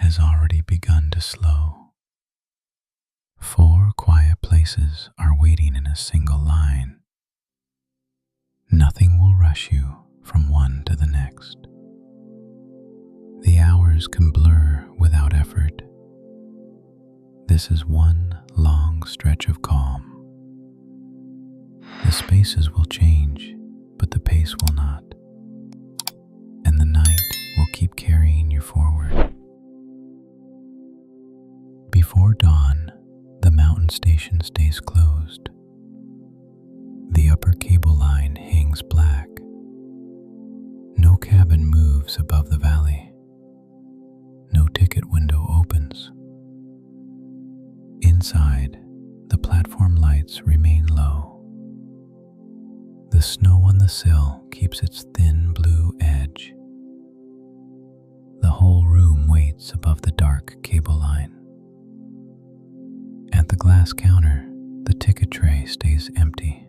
has already begun to slow. 4 quiet places are waiting in a single line. Nothing will rush you from one to the next. The hours can blur without effort. This is one long stretch of calm. The spaces will change, but the pace will not. And the night will keep carrying you forward. Before dawn, the mountain station stays closed. The upper cable line hangs black. No cabin moves above the valley. No ticket window opens. Inside, the platform lights remain low. The snow on the sill keeps its thin blue edge. The whole room waits above the dark cable line. At the glass counter, the ticket tray stays empty.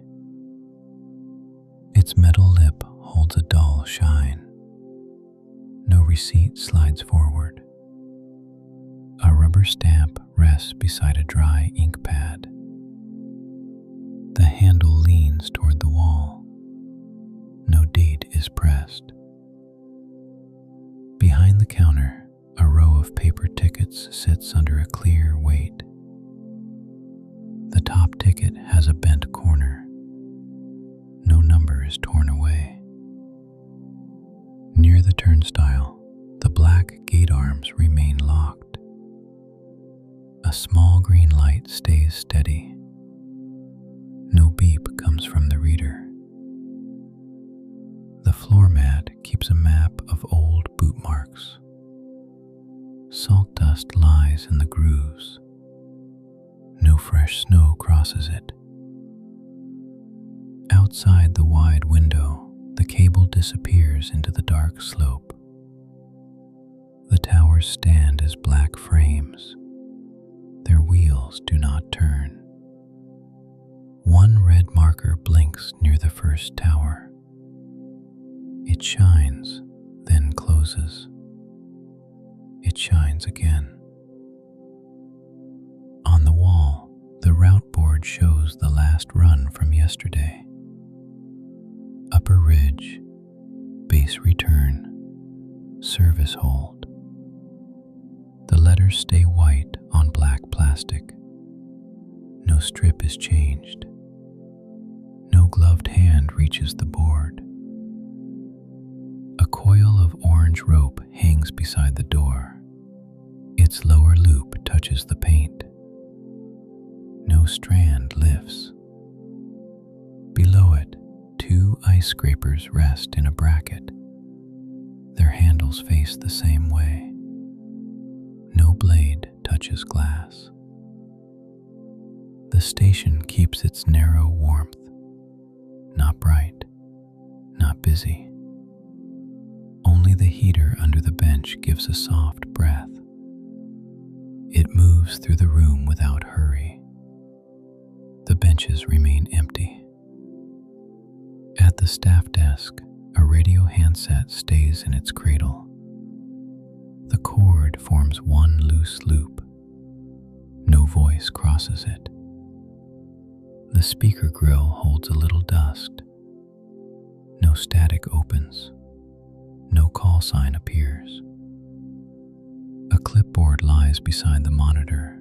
Its metal lip holds a dull shine. No receipt slides forward. A rubber stamp rests beside a dry ink pad. The handle leans toward the wall. No date is pressed. Behind the counter, a row of paper tickets sits under a clear weight. The top ticket has a bent corner. No number is torn away. Near the turnstile, the black gate arms remain locked. A small green light stays steady. No beep comes from the reader. The floor mat keeps a map of old boot marks. Salt dust lies in the grooves. No fresh snow crosses it. Outside the wide window, the cable disappears into the dark slope. The towers stand as black frames. Their wheels do not turn. One red marker blinks near the first tower. It shines, then closes. It shines again. On the wall, the route board shows the last run from yesterday. Upper Ridge, base return, service hold. The letters stay white on black plastic. No strip is changed. No gloved hand reaches the board. A coil of orange rope hangs beside the door. Its lower loop touches the paint. No strand lifts. Below it, 2 ice scrapers rest in a bracket. Their handles face the same way. No blade touches glass. The station keeps its narrow warmth. Not bright, not busy. Only the heater under the bench gives a soft breath. It moves through the room without hurry. The benches remain empty. At the staff desk, a radio handset stays in its cradle. The cord forms one loose loop. No voice crosses it. The speaker grill holds a little dust. No static opens. No call sign appears. A clipboard lies beside the monitor.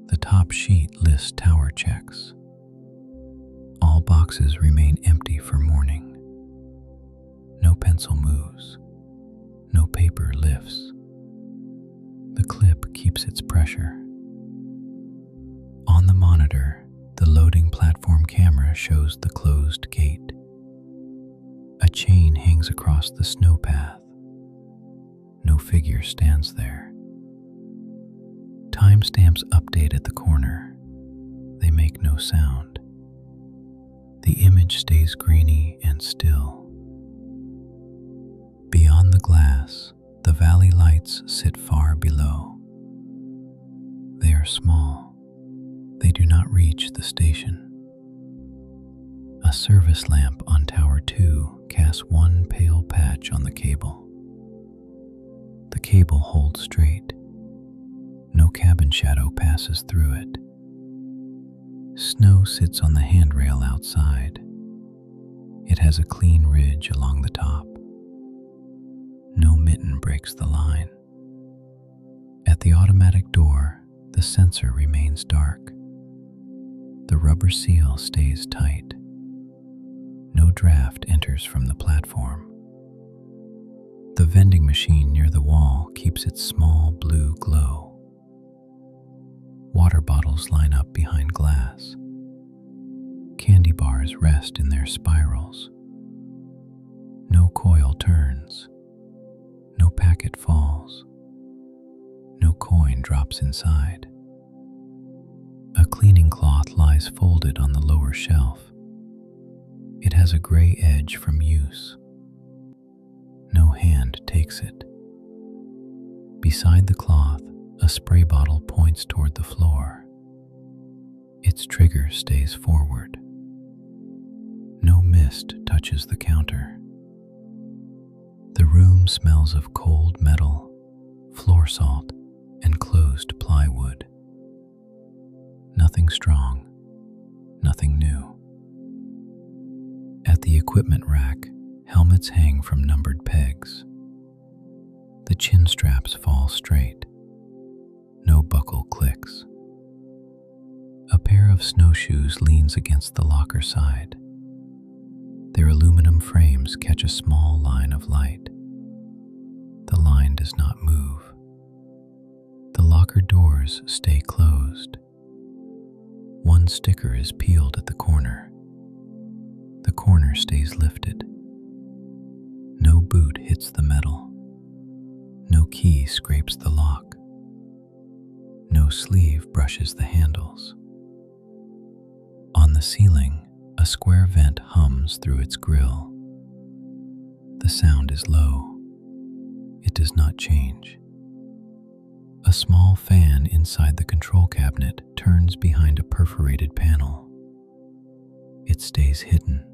The top sheet lists tower checks. All boxes remain empty for morning. No pencil moves. No paper lifts. The clip keeps its pressure. On the monitor, the loading platform camera shows the closed gate. A chain hangs across the snow path. No figure stands there. Timestamps update at the corner. They make no sound. The image stays grainy and still. Beyond the glass, the valley lights sit far below. They are small. They do not reach the station. A service lamp on Tower 2 casts one pale patch on the cable. The cable holds straight. No cabin shadow passes through it. Snow sits on the handrail outside. It has a clean ridge along the top. No mitten breaks the line. At the automatic door, the sensor remains dark. The rubber seal stays tight. No draft enters from the platform. The vending machine near the wall keeps its small blue glow. Water bottles line up behind glass. Candy bars rest in their spirals. No coil turns. No packet falls. No coin drops inside. A cleaning cloth lies folded on the lower shelf. It has a gray edge from use. No hand takes it. Beside the cloth, a spray bottle points toward the floor. Its trigger stays forward. No mist touches the counter. The room smells of cold metal, floor salt, and closed plywood. Nothing strong, nothing new. At the equipment rack, helmets hang from numbered pegs. The chin straps fall straight. No buckle clicks. A pair of snowshoes leans against the locker side. Their aluminum frames catch a small line of light. The line does not move. The locker doors stay closed. One sticker is peeled at the corner. The corner stays lifted. No boot hits the metal. No key scrapes the lock. No sleeve brushes the handles. On the ceiling, a square vent hums through its grill. The sound is low. It does not change. A small fan inside the control cabinet turns behind a perforated panel. It stays hidden.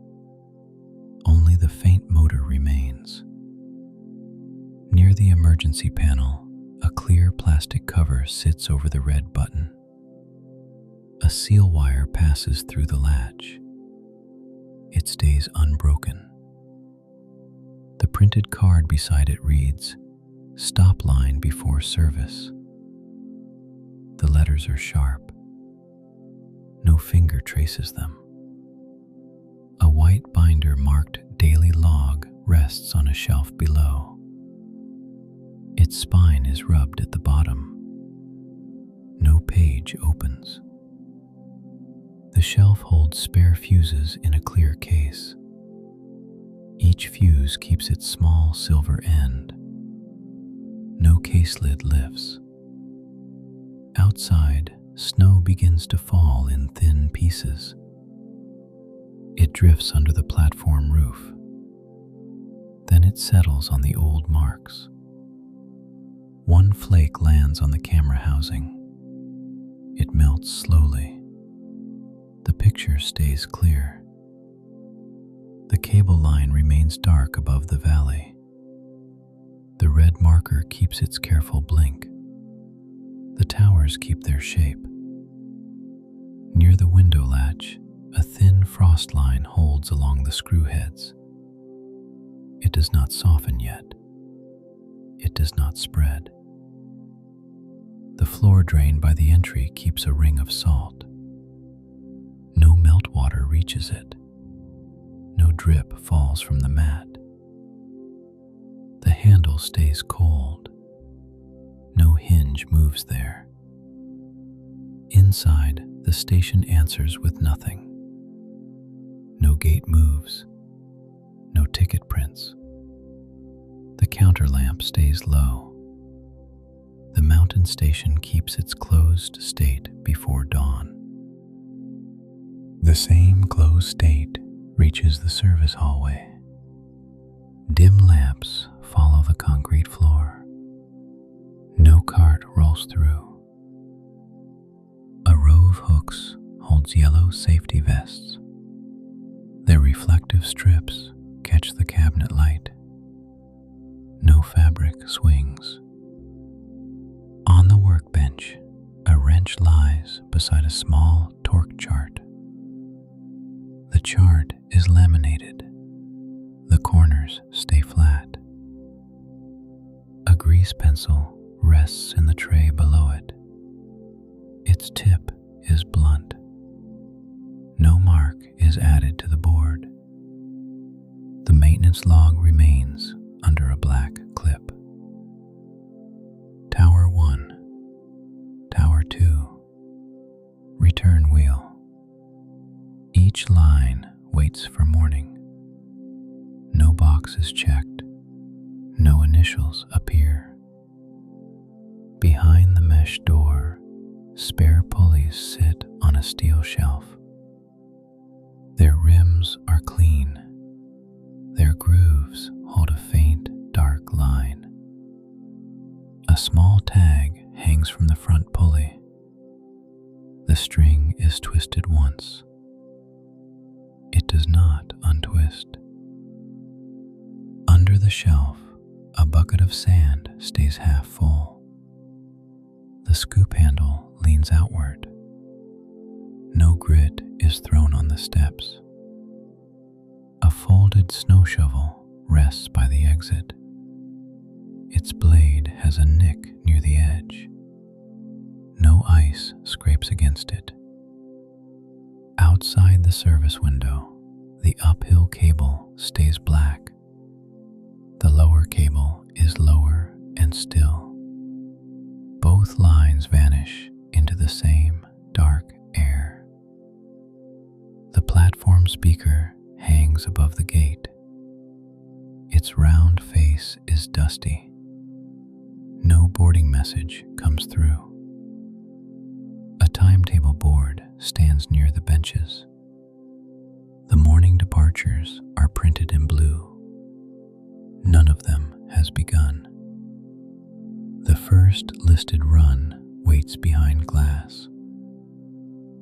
Only the faint motor remains. Near the emergency panel, a clear plastic cover sits over the red button. A seal wire passes through the latch. It stays unbroken. The printed card beside it reads, "Stop line before service." The letters are sharp. No finger traces them. A white binder marked "Daily Log" rests on a shelf below. Its spine is rubbed at the bottom. No page opens. The shelf holds spare fuses in a clear case. Each fuse keeps its small silver end. No case lid lifts. Outside, snow begins to fall in thin pieces. It drifts under the platform roof. Then it settles on the old marks. One flake lands on the camera housing. It melts slowly. The picture stays clear. The cable line remains dark above the valley. The red marker keeps its careful blink. The towers keep their shape. Near the window latch, a thin frost line holds along the screw heads. It does not soften yet. It does not spread. The floor drain by the entry keeps a ring of salt. No meltwater reaches it. No drip falls from the mat. The handle stays cold. No hinge moves there. Inside, the station answers with nothing. No gate moves. No ticket prints. The counter lamp stays low. The mountain station keeps its closed state before dawn. The same closed state reaches the service hallway. Dim lamps follow the concrete floor. No cart rolls through. A row of hooks holds yellow safety vests. Their reflective strips catch the cabinet light. No fabric swings. bench lies beside a small torque chart. The chart is laminated. The corners stay flat. A grease pencil rests in the tray below it. Its tip is blunt. No mark is added to the board. The maintenance log remains under a black clip. Tower 1, Tower 2, return wheel. Each line waits for morning. No box is checked. No initials appear. Behind the mesh door, spare pulleys sit on a steel shelf. Their rims are clean. Their grooves hold a faint, dark line. A small tag hangs from the front pulley. The string is twisted once. It does not untwist. Under the shelf, a bucket of sand stays half full. The scoop handle leans outward. No grit is thrown on the steps. A folded snow shovel rests by the exit. Its blade has a nick near the edge. No ice scrapes against it. Outside the service window, the uphill cable stays black. The lower cable is lower and still. Both lines vanish into the same dark air. The platform speaker hangs above the gate. Its round face is dusty. No boarding message comes through. A timetable board stands near the benches. The morning departures are printed in blue. None of them has begun. The first listed run waits behind glass.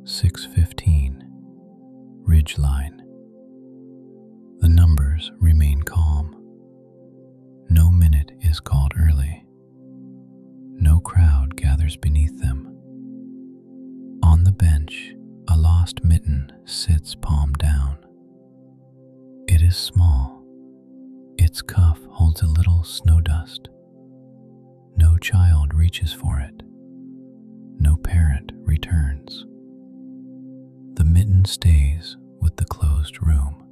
6:15, Ridgeline. The numbers remain calm. No minute is called early. No crowd gathers beneath them. On the bench, a lost mitten sits palm down. It is small. Its cuff holds a little snow dust. No child reaches for it. No parent returns. The mitten stays with the closed room.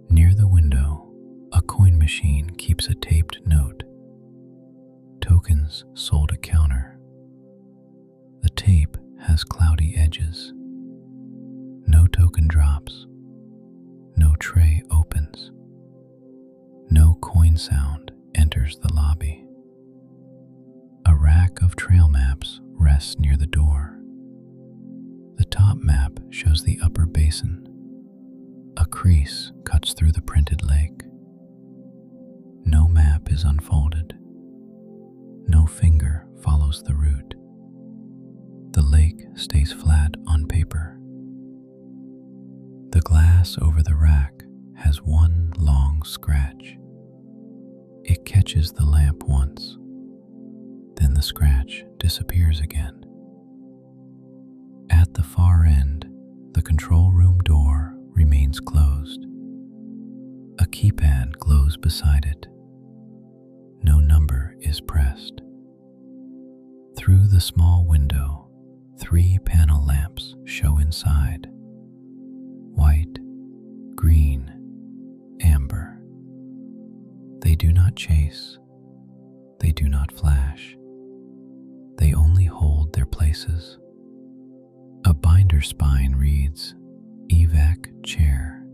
Near the window, a coin machine keeps a taped note. Tokens sold at counter. The tape has cloudy edges. No token drops. No tray opens. No coin sound enters the lobby. A rack of trail maps rests near the door. The top map shows the upper basin. A crease cuts through the printed lake. No map is unfolded. No finger follows the route. The lake stays flat on paper. The glass over the rack has one long scratch. It catches the lamp once. Then the scratch disappears again. At the far end, the control room door remains closed. A keypad glows beside it. No number is pressed. Through the small window, 3 panel lamps show inside. White, green, amber. They do not chase. They do not flash. They only hold their places. A binder spine reads, "Evac chair."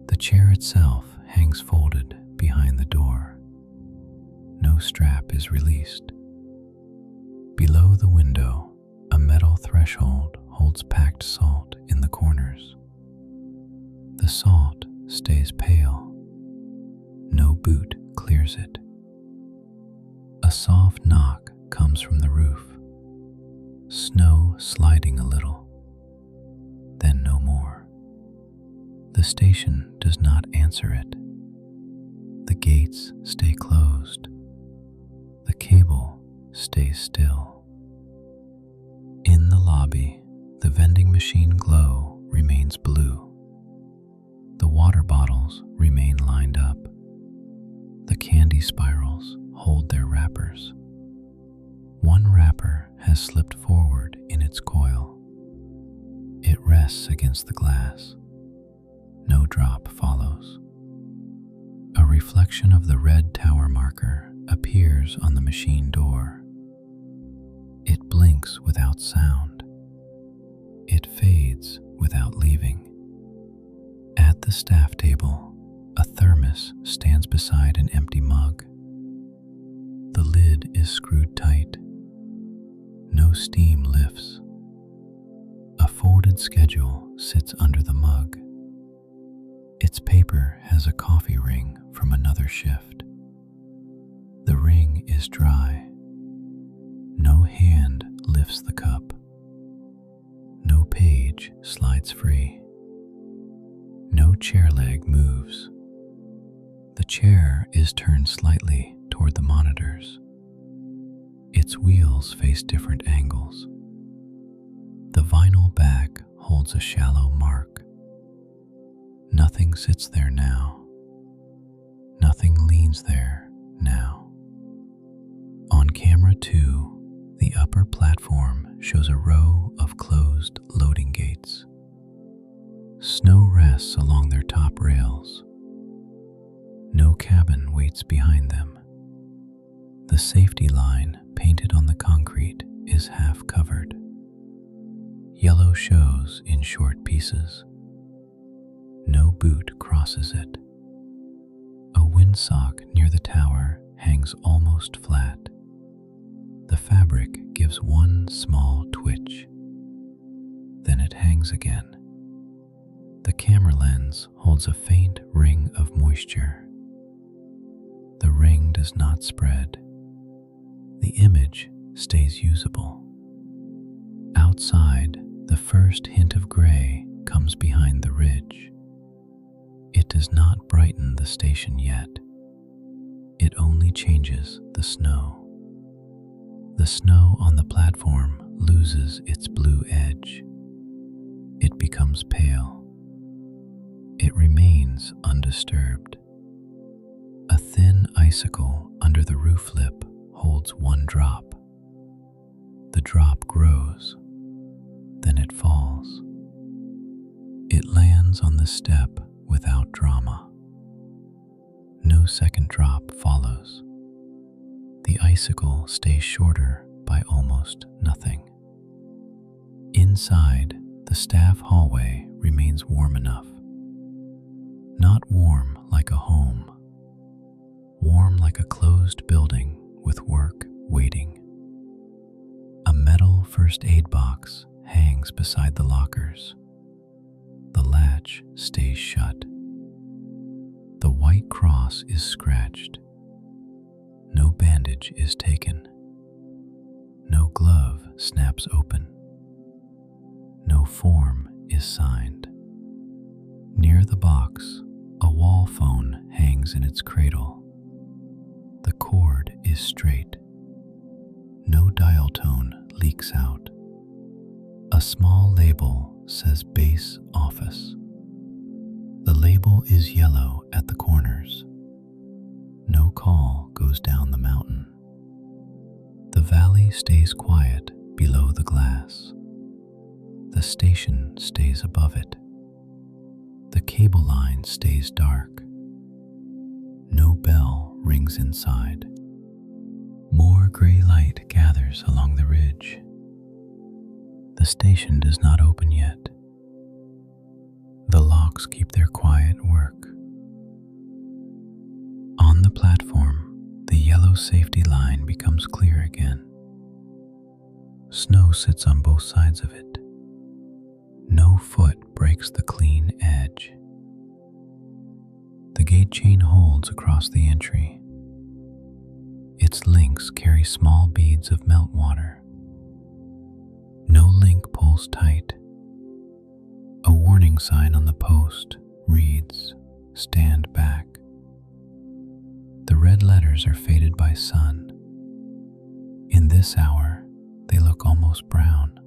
The chair itself hangs folded behind the door. No strap is released. Below the window, a metal threshold holds packed salt in the corners. The salt stays pale. No boot clears it. A soft knock comes from the roof. Snow sliding a little. Then no more. The station does not answer it. The gates stay closed. The cable stays still. lobby, the vending machine glow remains blue. The water bottles remain lined up. The candy spirals hold their wrappers. One wrapper has slipped forward in its coil. It rests against the glass. No drop follows. A reflection of the red tower marker appears on the machine door. It blinks without sound. It fades without leaving. At the staff table, a thermos stands beside an empty mug. The lid is screwed tight. No steam lifts. A folded schedule sits under the mug. Its paper has a coffee ring from another shift. The ring is dry. No hand lifts the cup. No page slides free. No chair leg moves. The chair is turned slightly toward the monitors. Its wheels face different angles. The vinyl back holds a shallow mark. Nothing sits there now. Nothing leans there now. On camera 2, the upper platform shows a row of closed loading gates. Snow rests along their top rails. No cabin waits behind them. The safety line painted on the concrete is half covered. Yellow shows in short pieces. No boot crosses it. A windsock near the tower hangs almost flat. The fabric gives one small twitch. Then it hangs again. The camera lens holds a faint ring of moisture. The ring does not spread. The image stays usable. Outside, the first hint of gray comes behind the ridge. It does not brighten the station yet. It only changes the snow. The snow on the platform loses its blue edge. It becomes pale. It remains undisturbed. A thin icicle under the roof lip holds one drop. The drop grows, then it falls. It lands on the step without drama. No second drop follows. The icicle stays shorter by almost nothing. Inside, the staff hallway remains warm enough. Not warm like a home. Warm like a closed building with work waiting. A metal first aid box hangs beside the lockers. The latch stays shut. The white cross is scratched. No bandage is taken. No glove snaps open. No form is signed. Near the box, a wall phone hangs in its cradle. The cord is straight. No dial tone leaks out. A small label says base office. The label is yellow at the corners. No call goes down the mountain. The valley stays quiet below the glass. The station stays above it. The cable line stays dark. No bell rings inside. More gray light gathers along the ridge. The station does not open yet. The locks keep their quiet work. On the platform, the yellow safety line becomes clear again. Snow sits on both sides of it. No foot breaks the clean edge. The gate chain holds across the entry. Its links carry small beads of meltwater. No link pulls tight. A warning sign on the post reads, "Stand back." The red letters are faded by sun. In this hour, they look almost brown.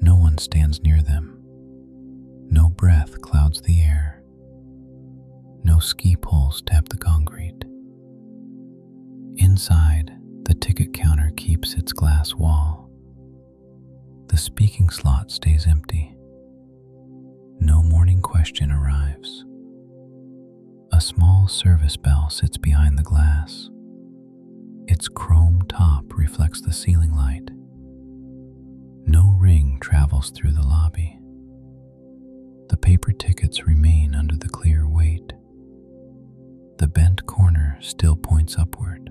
No one stands near them. No breath clouds the air. No ski poles tap the concrete. Inside, the ticket counter keeps its glass wall. The speaking slot stays empty. No morning question arrives. A small service bell sits behind the glass. Its chrome top reflects the ceiling light. No ring travels through the lobby. The paper tickets remain under the clear weight. The bent corner still points upward.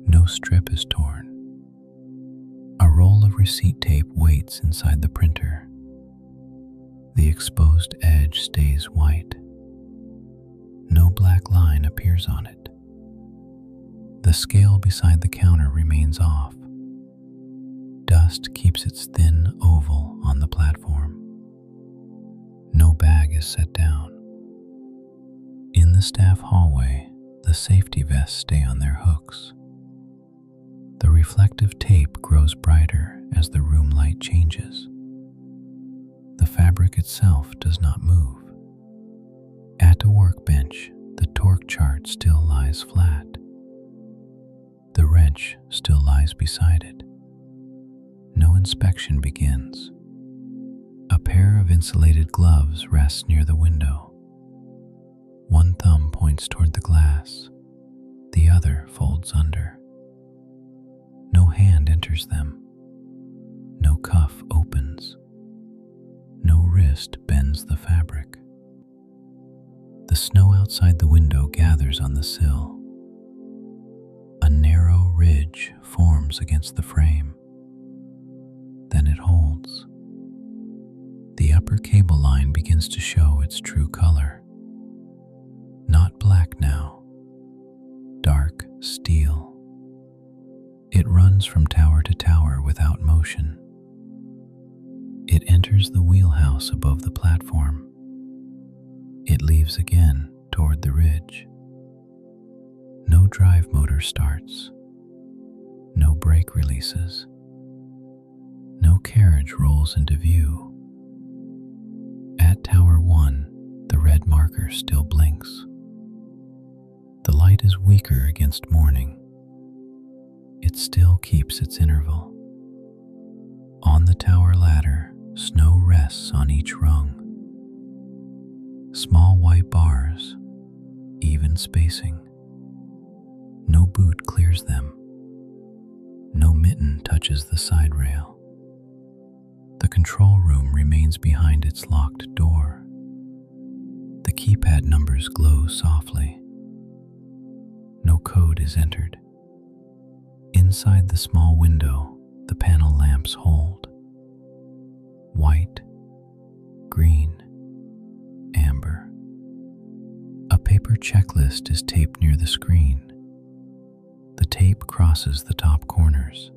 No strip is torn. A roll of receipt tape waits inside the printer. The exposed edge stays white. No black line appears on it. The scale beside the counter remains off. Dust keeps its thin oval on the platform. No bag is set down. In the staff hallway, the safety vests stay on their hooks. The reflective tape grows brighter as the room light changes. The fabric itself does not move. At a workbench, the torque chart still lies flat. The wrench still lies beside it. No inspection begins. A pair of insulated gloves rests near the window. One thumb points toward the glass. The other folds under. No hand enters them. No cuff opens. No wrist bends the fabric. The snow outside the window gathers on the sill. A narrow ridge forms against the frame. Then it holds. The upper cable line begins to show its true color. Not black now. Dark steel. It runs from tower to tower without motion. It enters the wheelhouse above the platform. It leaves again toward the ridge. No drive motor starts. No brake releases. No carriage rolls into view. At Tower 1, the red marker still blinks. The light is weaker against morning. It still keeps its interval. On the tower ladder, snow rests on each rung. Small white bars, even spacing. No boot clears them. No mitten touches the side rail. The control room remains behind its locked door. The keypad numbers glow softly. No code is entered. Inside the small window, the panel lamps hold. White, green, amber. A paper checklist is taped near the screen. The tape crosses the top corners.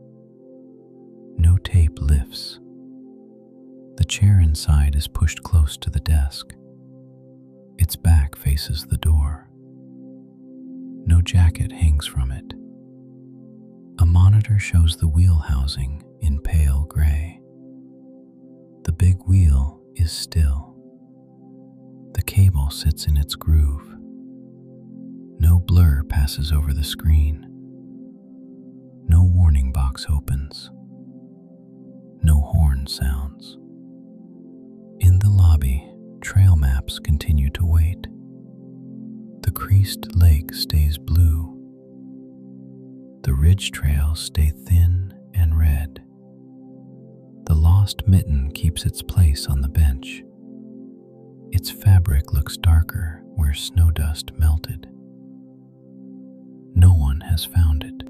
No tape lifts. The chair inside is pushed close to the desk. Its back faces the door. No jacket hangs from it. A monitor shows the wheel housing in pale gray. The big wheel is still. The cable sits in its groove. No blur passes over the screen. No warning box opens. No horn sounds. In the lobby, trail maps continue to wait. The creased lake stays blue. The ridge trails stay thin and red. The lost mitten keeps its place on the bench. Its fabric looks darker where snow dust melted. No one has found it.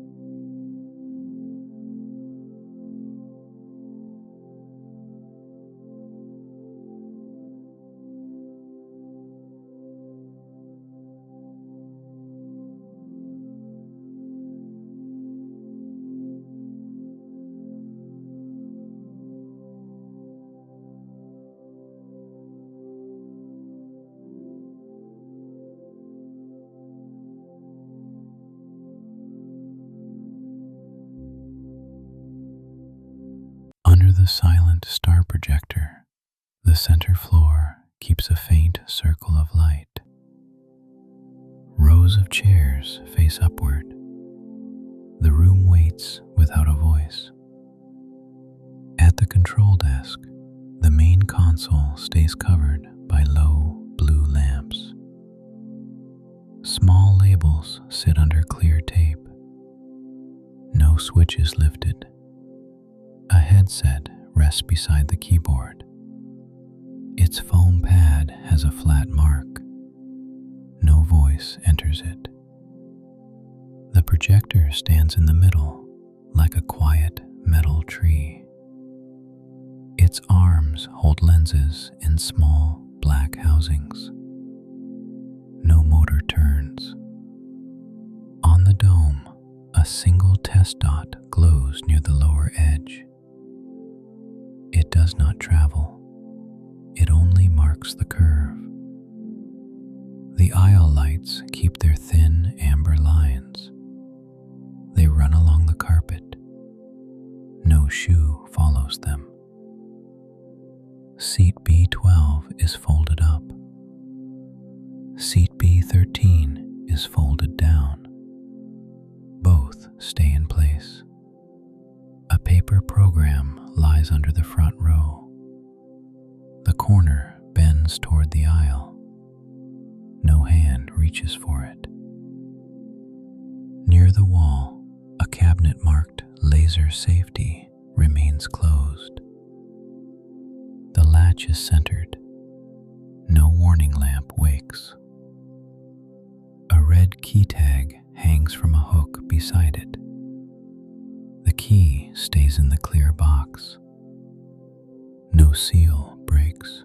the silent star projector, the center floor keeps a faint circle of light. Rows of chairs face upward. The room waits without a voice. At the control desk, the main console stays covered by low blue lamps. Small labels sit under clear tape. No switch is lifted. A headset rests beside the keyboard. Its foam pad has a flat mark. No voice enters it. The projector stands in the middle, like a quiet metal tree. Its arms hold lenses in small black housings. No motor turns. On the dome, a single test dot glows near the lower edge. It does not travel. It only marks the curve. The aisle lights keep their thin amber lines. They run along the carpet. No shoe follows them. Seat B12 is folded up. Seat B13 is folded down. Both stay in place. A paper program lies under the front row. The corner bends toward the aisle. No hand reaches for it. Near the wall, a cabinet marked "Laser Safety" remains closed. The latch is centered. No warning lamp wakes. A red key tag hangs from a hook beside it. The key stays in the clear box. No seal breaks.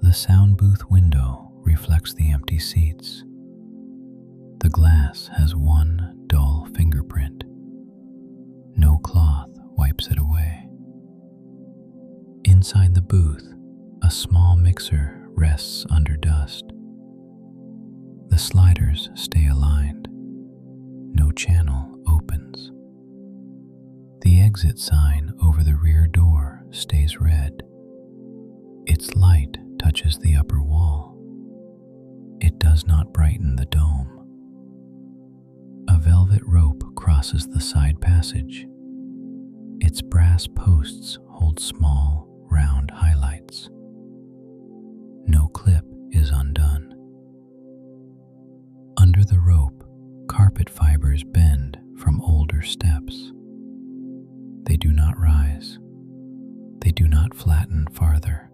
The sound booth window reflects the empty seats. The glass has one dull fingerprint. No cloth wipes it away. Inside the booth, a small mixer rests under dust. The sliders stay aligned. No channel opens. The exit sign over the rear door stays red. Its light touches the upper wall. It does not brighten the dome. A velvet rope crosses the side passage. Its brass posts hold small, round highlights. No clip is undone. Under the rope, carpet fibers bend from older steps. They do not rise. They do not flatten farther.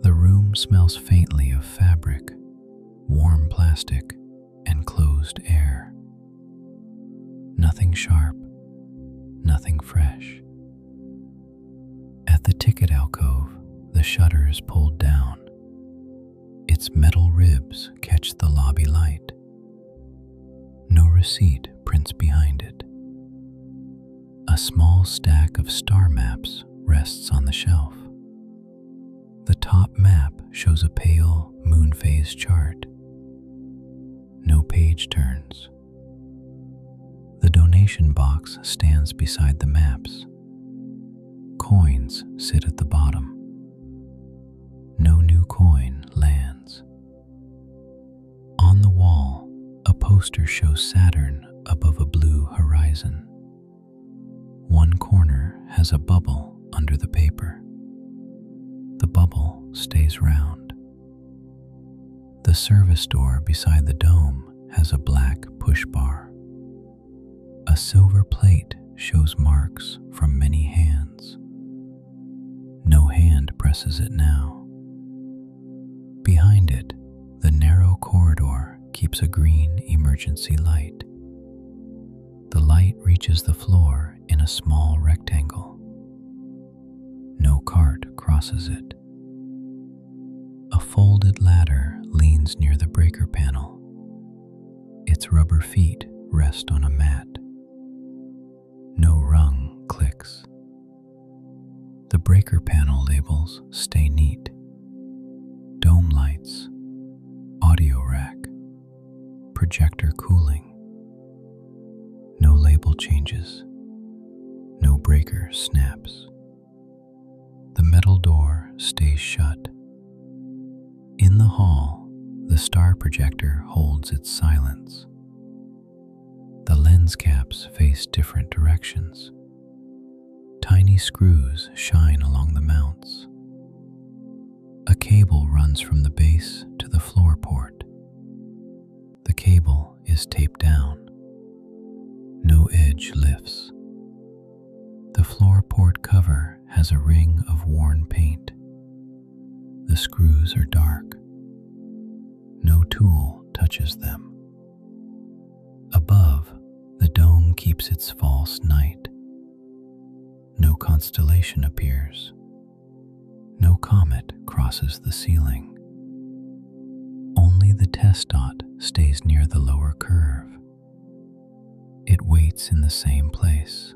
The room smells faintly of fabric, warm plastic, and closed air. Nothing sharp, nothing fresh. At the ticket alcove, the shutter is pulled down. Its metal ribs catch the lobby light. No receipt prints behind it. A small stack of star maps rests on the shelf. The top map shows a pale moon phase chart. No page turns. The donation box stands beside the maps. Coins sit at the bottom. No new coin lands. On the wall, a poster shows Saturn above a blue horizon. One corner has a bubble under the paper. The bubble stays round. The service door beside the dome has a black push bar. A silver plate shows marks from many hands. No hand presses it now. Behind it, the narrow corridor keeps a green emergency light. The light reaches the floor in a small rectangle. No cart crosses it. A folded ladder leans near the breaker panel. Its rubber feet rest on a mat. No rung clicks. The breaker panel labels stay neat. Dome lights, audio rack, projector cooling. No label changes. No break breaker snaps. The metal door stays shut. In the hall, the star projector holds its silence. The lens caps face different directions. Tiny screws shine along the mounts. A cable runs from the base to the floor port. The cable is taped down. No edge lifts. The floor port cover has a ring of worn paint. The screws are dark. No tool touches them. Above, the dome keeps its false night. No constellation appears. No comet crosses the ceiling. Only the test dot stays near the lower curve. It waits in the same place.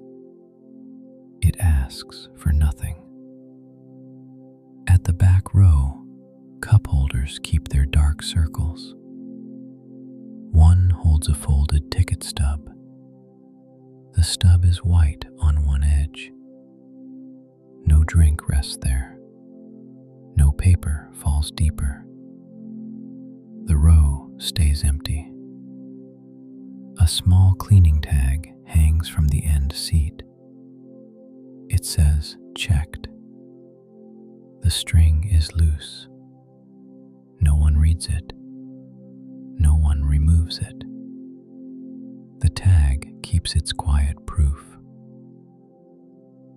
It asks for nothing. At the back row, cup holders keep their dark circles. One holds a folded ticket stub. The stub is white on one edge. No drink rests there. No paper falls deeper. The row stays empty. A small cleaning tag hangs from the end seat. It says, "Checked." The string is loose. No one reads it. No one removes it. The tag keeps its quiet proof.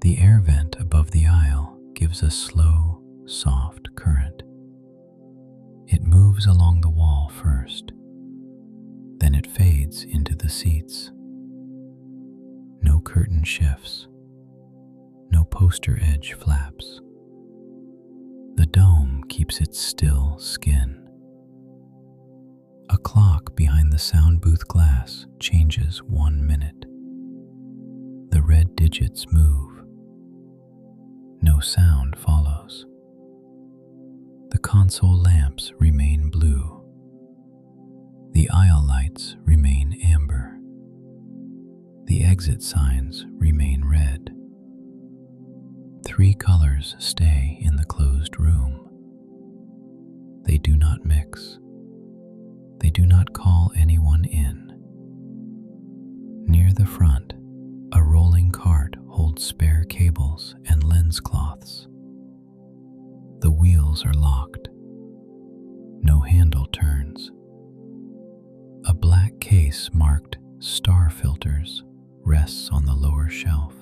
The air vent above the aisle gives a slow, soft current. It moves along the wall first. Then it fades into the seats. No curtain shifts. No poster edge flaps. The dome keeps its still skin. A clock behind the sound booth glass changes 1 minute. The red digits move. No sound follows. The console lamps remain blue. The aisle lights remain amber. The exit signs remain red. 3 colors stay in the closed room. They do not mix. They do not call anyone in. Near the front, a rolling cart holds spare cables and lens cloths. The wheels are locked. No handle turns. A black case marked "Star Filters" rests on the lower shelf.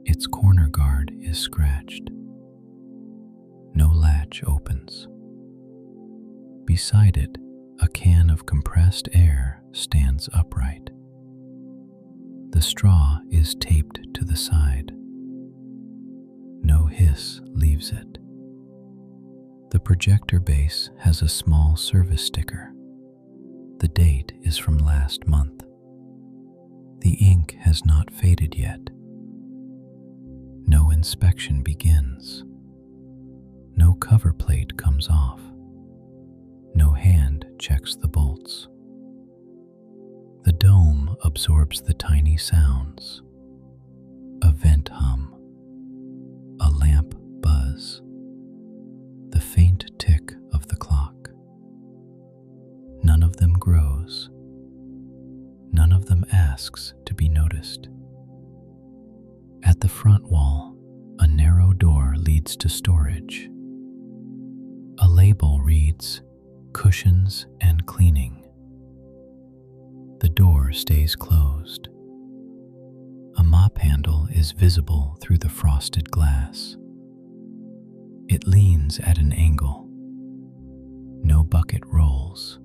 Its corner guard is scratched. No latch opens. Beside it, a can of compressed air stands upright. The straw is taped to the side. No hiss leaves it. The projector base has a small service sticker. The date is from last month. The ink has not faded yet. No inspection begins. No cover plate comes off. No hand checks the bolts. The dome absorbs the tiny sounds. A vent hum. A lamp buzz. The faint tick of the clock. None of them grows. None of them asks to be noticed. At the front wall, a narrow door leads to storage. A label reads, "Cushions and Cleaning." The door stays closed. A mop handle is visible through the frosted glass. It leans at an angle. No bucket rolls.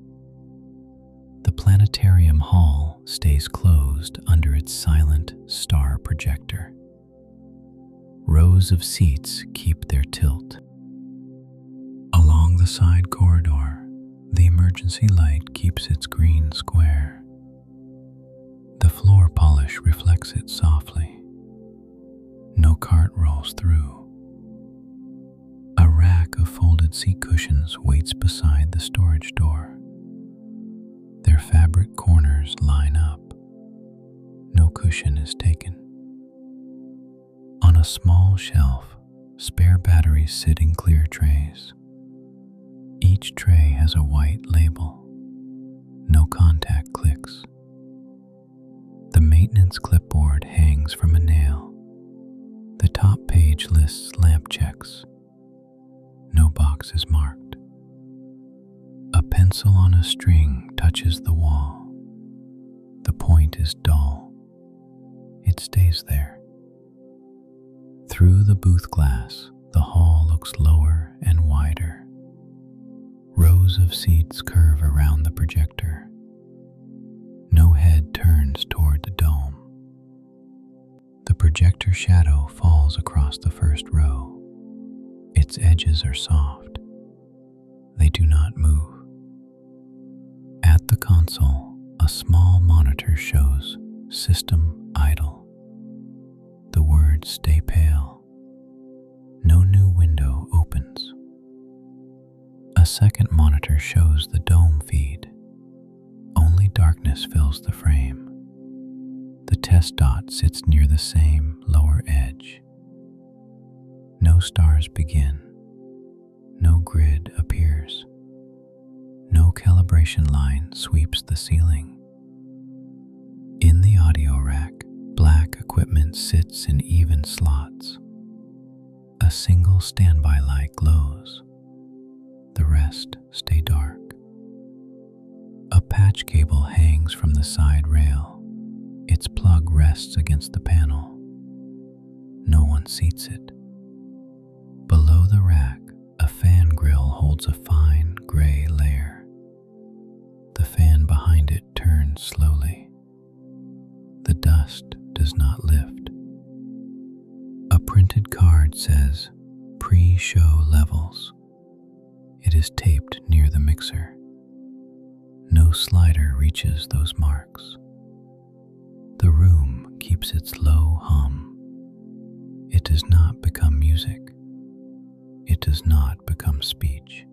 The planetarium hall stays closed under its silent star projector. Rows of seats keep their tilt. Along the side corridor, the emergency light keeps its green square. The floor polish reflects it softly. No cart rolls through. A rack of folded seat cushions waits beside the storage door. Their fabric corners line up. No cushion is taken. On a small shelf, spare batteries sit in clear trays. Each tray has a white label. No contact clicks. The maintenance clipboard hangs from a nail. The top page lists lamp checks. No box is marked. A pencil on a string touches the wall. The point is dull. It stays there. Through the booth glass, the hall looks lower and wider. Rows of seats curve around the projector. No head turns toward the dome. The projector shadow falls across the first row. Its edges are soft. They do not move. At the console, a small monitor shows "System idle." The words stay pale. No new window opens. A second monitor shows the dome feed. Only darkness fills the frame. The test dot sits near the same lower edge. No stars begin. No grid appears. No calibration line sweeps the ceiling. In the audio rack, black equipment sits in even slots. A single standby light glows. The rest stay dark. A patch cable hangs from the side rail. Its plug rests against the panel. No one seats it. Below the rack, a fan grill holds a fine gray layer. The fan behind it turns slowly. The dust does not lift. A printed card says "Pre-show levels." It is taped near the mixer. No slider reaches those marks. The room keeps its low hum. It does not become music. It does not become speech.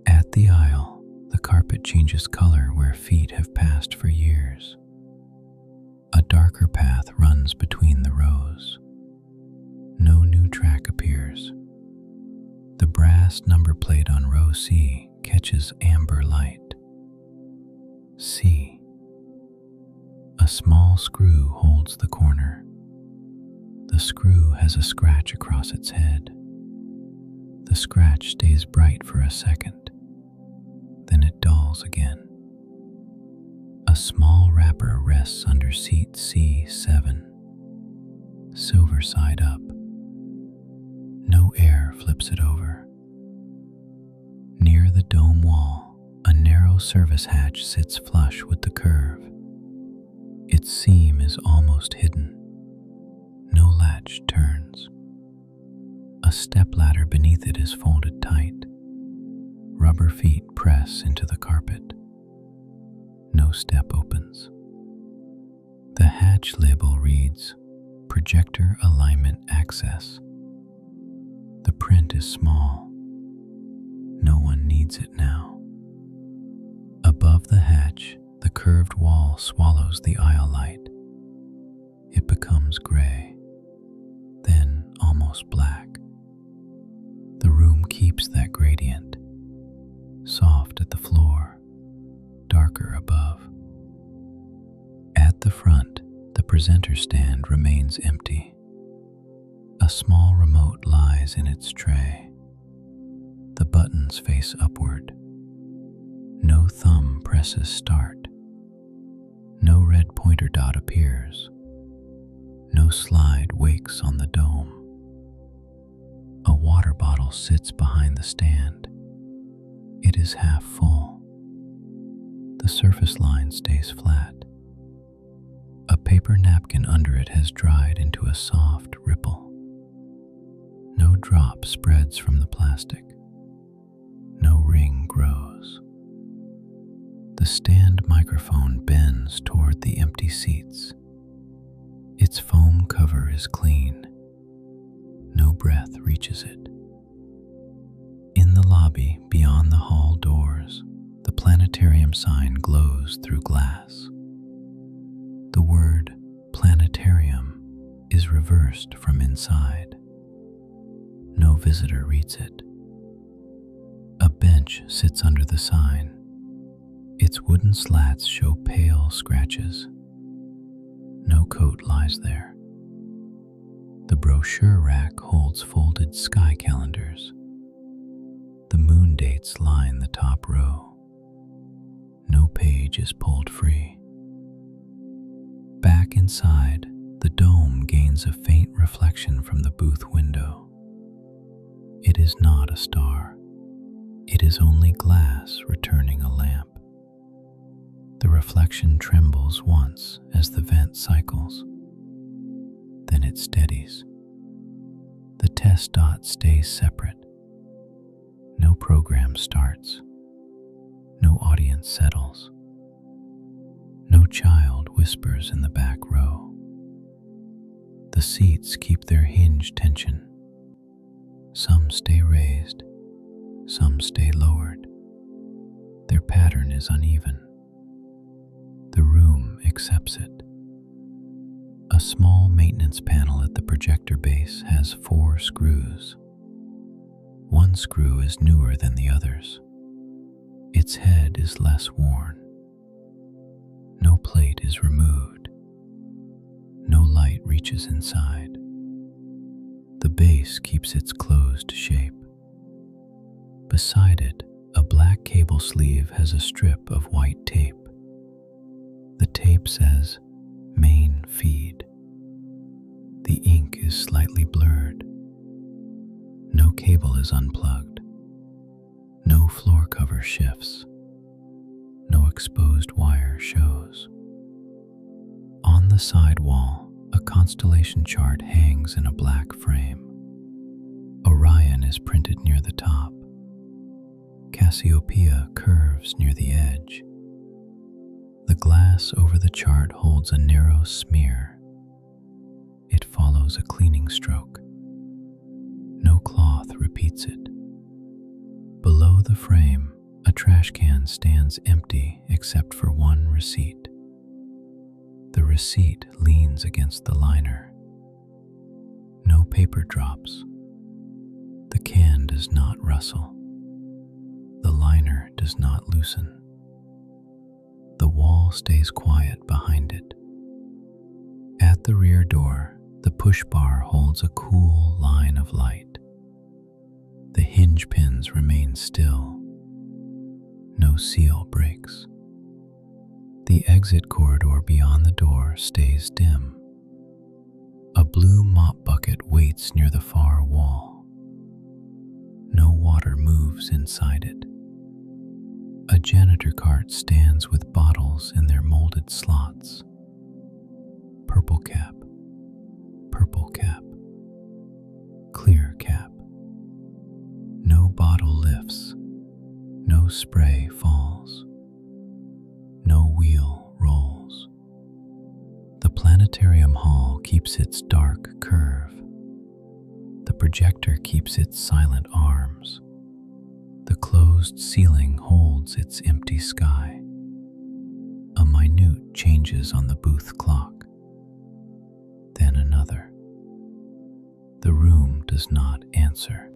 At the aisle, the carpet changes color where feet have passed for years. A darker path runs between the rows. No new track appears. The brass number plate on row C catches amber light. C. A small screw holds the corner. The screw has a scratch across its head. The scratch stays bright for a second. Then it dulls again. A small wrapper rests under seat C7. Silver side up. No air flips it over. Near the dome wall, a narrow service hatch sits flush with the curve. Its seam is almost hidden. No latch turns. A stepladder beneath it is folded tight. Rubber feet press into the carpet. No step opens. The hatch label reads "Projector Alignment Access." The print is small. No one needs it now. Above the hatch, the curved wall swallows the aisle light. It becomes gray, then almost black. The room keeps that gradient, soft at the floor, darker above. At the front, the presenter stand remains empty. A small remote lies in its tray. The buttons face upward. No thumb presses start. No red pointer dot appears. No slide wakes on the dome. A water bottle sits behind the stand. It is half full. The surface line stays flat. A paper napkin under it has dried into a soft ripple. No drop spreads from the plastic. No ring grows. The stand microphone bends toward the empty seats. Its foam cover is clean. No breath reaches it. In the lobby beyond the hall doors, the planetarium sign glows through glass. The word "planetarium" is reversed from inside. No visitor reads it. A bench sits under the sign. Its wooden slats show pale scratches. No coat lies there. The brochure rack holds folded sky calendars. The moon dates line the top row. No page is pulled free. Back inside, the dome gains a faint reflection from the booth window. It is not a star. It is only glass returning a lamp. The reflection trembles once as the vent cycles. Then it steadies. The test dot stays separate. No program starts. No audience settles. No child whispers in the back row. The seats keep their hinge tension. Some stay raised, some stay lowered. Their pattern is uneven. The room accepts it. A small maintenance panel at the projector base has 4 screws. One screw is newer than the others. Its head is less worn. No plate is removed. No light reaches inside. The base keeps its closed shape. Beside it, a black cable sleeve has a strip of white tape. The tape says, "Main feed." The ink is slightly blurred. No cable is unplugged. No floor cover shifts. No exposed wire shows. On the side wall, a constellation chart hangs in a black frame. Orion is printed near the top. Cassiopeia curves near the edge. The glass over the chart holds a narrow smear. It follows a cleaning stroke. No cloth repeats it. Below the frame, a trash can stands empty except for one receipt. The receipt leans against the liner. No paper drops. The can does not rustle. The liner does not loosen. The wall stays quiet behind it. At the rear door, the push bar holds a cool line of light. The hinge pins remain still. No seal breaks. The exit corridor beyond the door stays dim. A blue mop bucket waits near the far wall. No water moves inside it. A janitor cart stands with bottles in their molded slots. Purple cap, clear cap. No bottle lifts, no spray falls, no wheel rolls. The planetarium hall keeps its dark curve. The projector keeps its silent arms. The closed ceiling holds its empty sky. A minute changes on the booth clock. Then another. The room does not answer.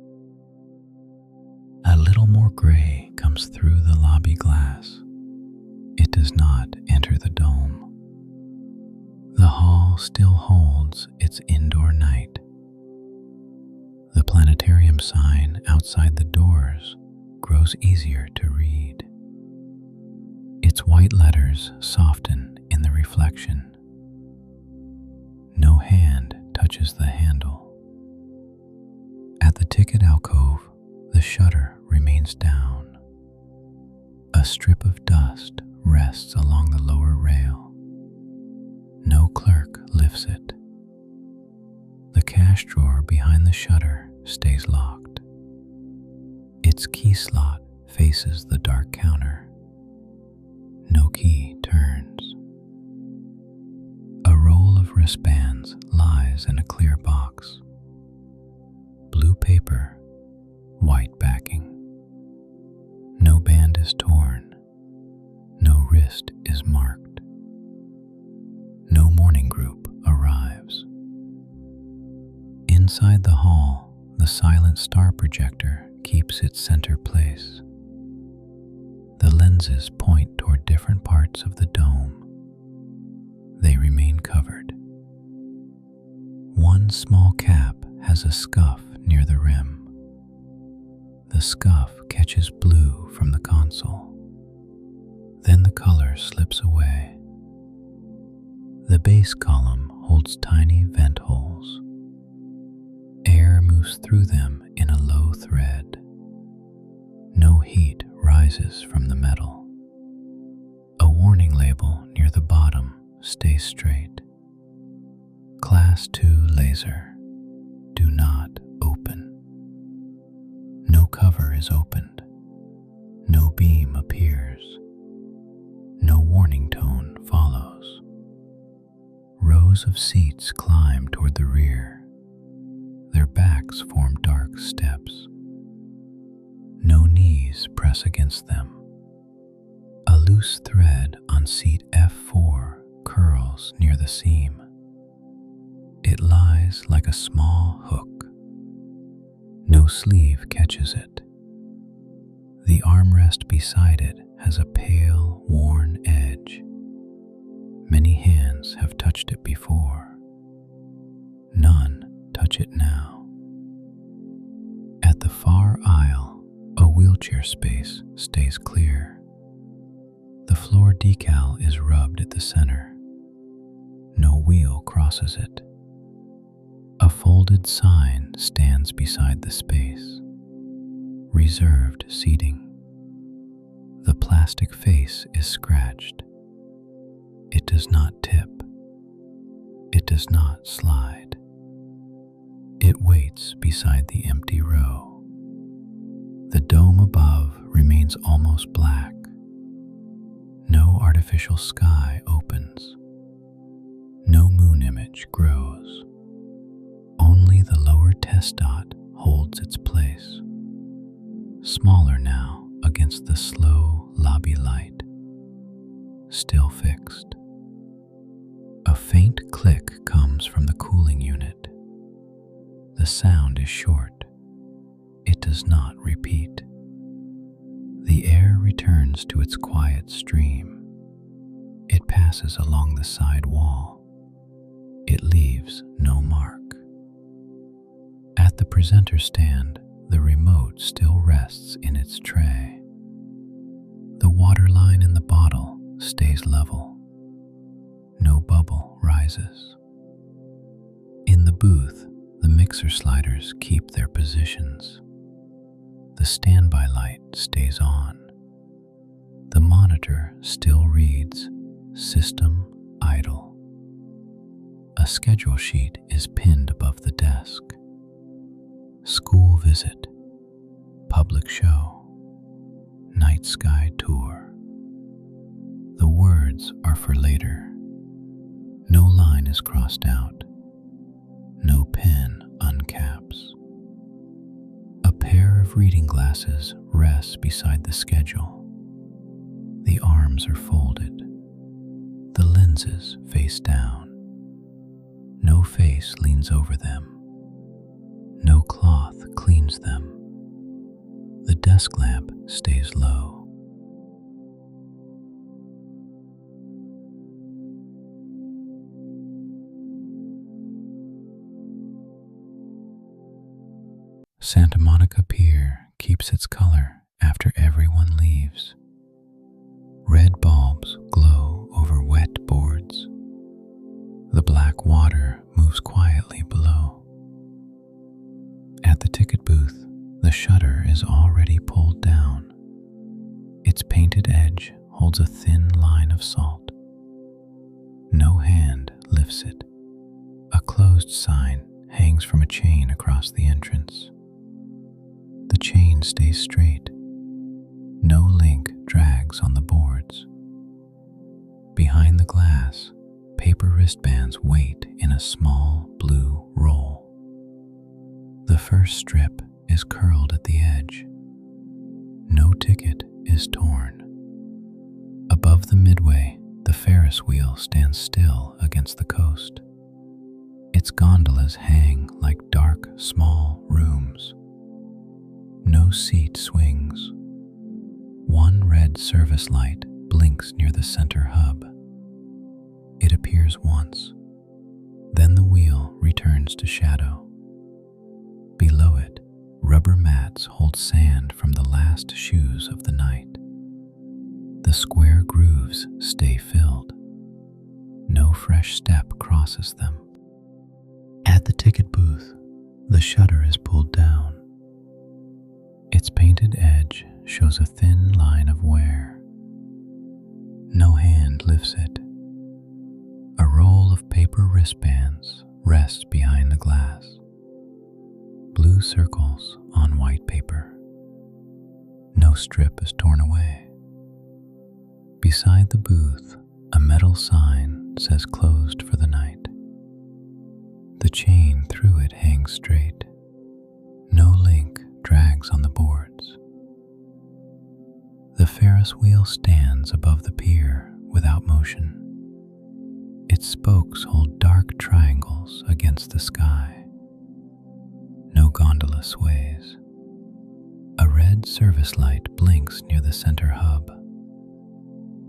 A little more gray comes through the lobby glass. It does not enter the dome. The hall still holds its indoor night. The planetarium sign outside the doors grows easier to read. Its white letters soften in the reflection. No hand touches the handle. At the ticket alcove, the shutter remains down. A strip of dust rests along the lower rail. No clerk lifts it. The cash drawer behind the shutter stays locked. Its key slot faces the dark counter. No key turns. A roll of wristbands lies in a clear box. Blue paper, white backing. No band is torn. No wrist is marked. No morning group arrives. Inside the hall, the silent star projector keeps its center place. The lenses point toward different parts of the dome. They remain covered. One small cap has a scuff near the rim. The scuff catches blue from the console. Then the color slips away. The base column holds tiny vent holes. Air moves through them in a low thread. No heat rises from the metal. A warning label near the bottom stays straight. Class 2 laser. Do not open. No cover is opened. No beam appears. No warning tone follows. Rows of seats climb toward the rear. Their backs form dark steps. No knees press against them. A loose thread on seat F4 curls near the seam. It lies like a small hook. No sleeve catches it. The armrest beside it has a pale, worn edge. Many hands have touched it before. None touch it now. At the far aisle, a wheelchair space stays clear. The floor decal is rubbed at the center. No wheel crosses it. A folded sign stands beside the space. Reserved seating. The plastic face is scratched. It does not tip. It does not slide. It waits beside the empty row. The dome above remains almost black. No artificial sky opens. No moon image grows. Only the lower test dot holds its place, smaller now against the slow lobby light, still fixed. A faint click comes from the cooling unit. The sound is short. It does not repeat. The air returns to its quiet stream. It passes along the side wall. It leaves no mark. At the presenter stand, the remote still rests in its tray. The water line in the bottle stays level. No bubble rises. In the booth, the mixer sliders keep their positions. The standby light stays on. The monitor still reads, "System idle." A schedule sheet is pinned above the desk. School visit, public show, night sky tour. The words are for later. No line is crossed out. No pen uncaps. A pair of reading glasses rests beside the schedule. The arms are folded. The lenses face down. No face leans over them. No cloth cleans them. The desk lamp stays low. Santa Monica Pier keeps its color after everyone leaves. Red bulbs glow over wet boards. The black water moves quietly below. At the ticket booth, the shutter is already pulled down. Its painted edge holds a thin line of salt. No hand lifts it. A closed sign hangs from a chain across the entrance. The chain stays straight. No link drags on the boards. Behind the glass, paper wristbands wait in a small blue roll. The first strip is curled at the edge. No ticket is torn. Above the midway, the Ferris wheel stands still against the coast. Its gondolas hang like dark, small rooms. No seat swings. One red service light blinks near the center hub. It appears once. Then the wheel returns to shadow. Below it, rubber mats hold sand from the last shoes of the night. The square grooves stay filled. No fresh step crosses them. At the ticket booth, the shutter is pulled down. Its painted edge shows a thin line of wear. No hand lifts it. A roll of paper wristbands rests behind the glass. Blue circles on white paper. No strip is torn away. Beside the booth, a metal sign says closed for the night. The chain through it hangs straight. No link drags on the boards. The Ferris wheel stands above the pier without motion. Its spokes hold dark triangles against the sky. No gondola sways. A red service light blinks near the center hub.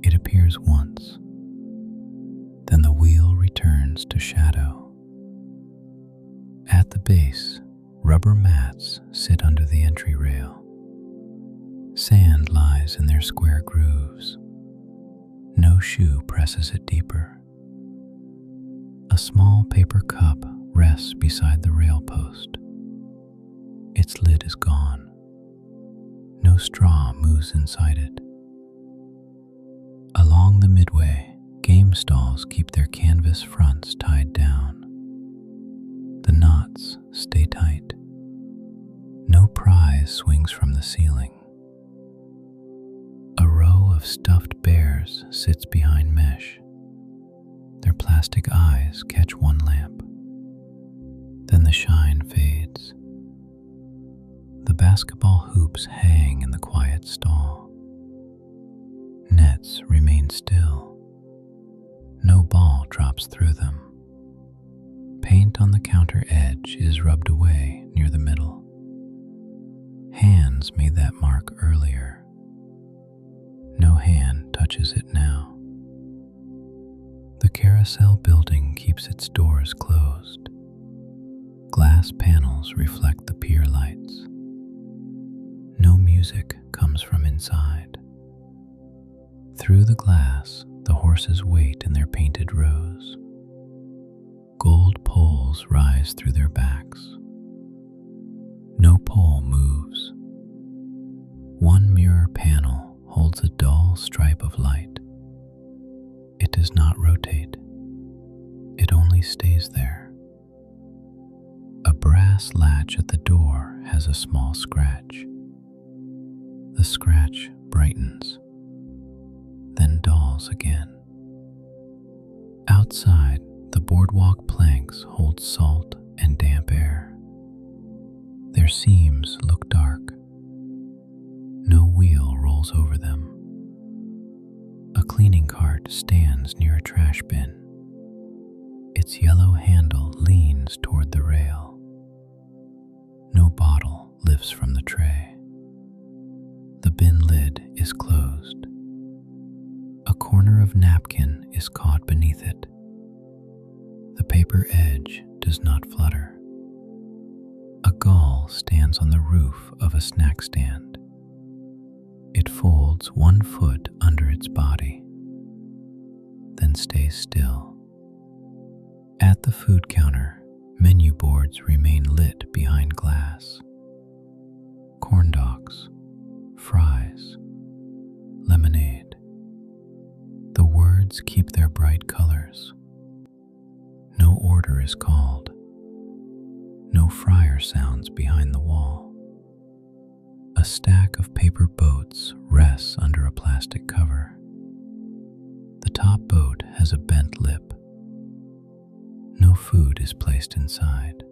It appears once. Then the wheel returns to shadow. At the base, rubber mats sit under the entry rail. Sand lies in their square grooves. No shoe presses it deeper. A small paper cup rests beside the rail post. Its lid is gone. No straw moves inside it. Along the midway, game stalls keep their canvas fronts tied down. The knots stay tight. No prize swings from the ceiling. A row of stuffed bears sits behind mesh. Their plastic eyes catch one lamp. Then the shine fades. The basketball hoops hang in the quiet stall. Nets remain still. No ball drops through them. Paint on the counter edge is rubbed away near the middle. Hands made that mark earlier. No hand touches it now. The carousel building keeps its doors closed. Glass panels reflect the pier lights. No music comes from inside. Through the glass, the horses wait in their painted rows. Gold poles rise through their backs. No pole moves. One mirror panel holds a dull stripe of light. It does not rotate. It only stays there. A brass latch at the door has a small scratch. The scratch brightens, then dulls again. Outside, the boardwalk planks hold salt and damp air. Their seams look dark. No wheel rolls over them. A cleaning cart stands near a trash bin. Its yellow handle leans toward the rail. No bottle lifts from the tray. The bin lid is closed. A corner of napkin is caught beneath it. The paper edge does not flutter. A gull stands on the roof of a snack stand. It folds one foot under its body, then stays still. At the food counter, menu boards remain lit behind glass. Corn dogs, fries, lemonade. The words keep their bright colors. No order is called. No fryer sounds behind the wall. A stack of paper boats rests under a plastic cover. The top boat has a bent lip. No food is placed inside.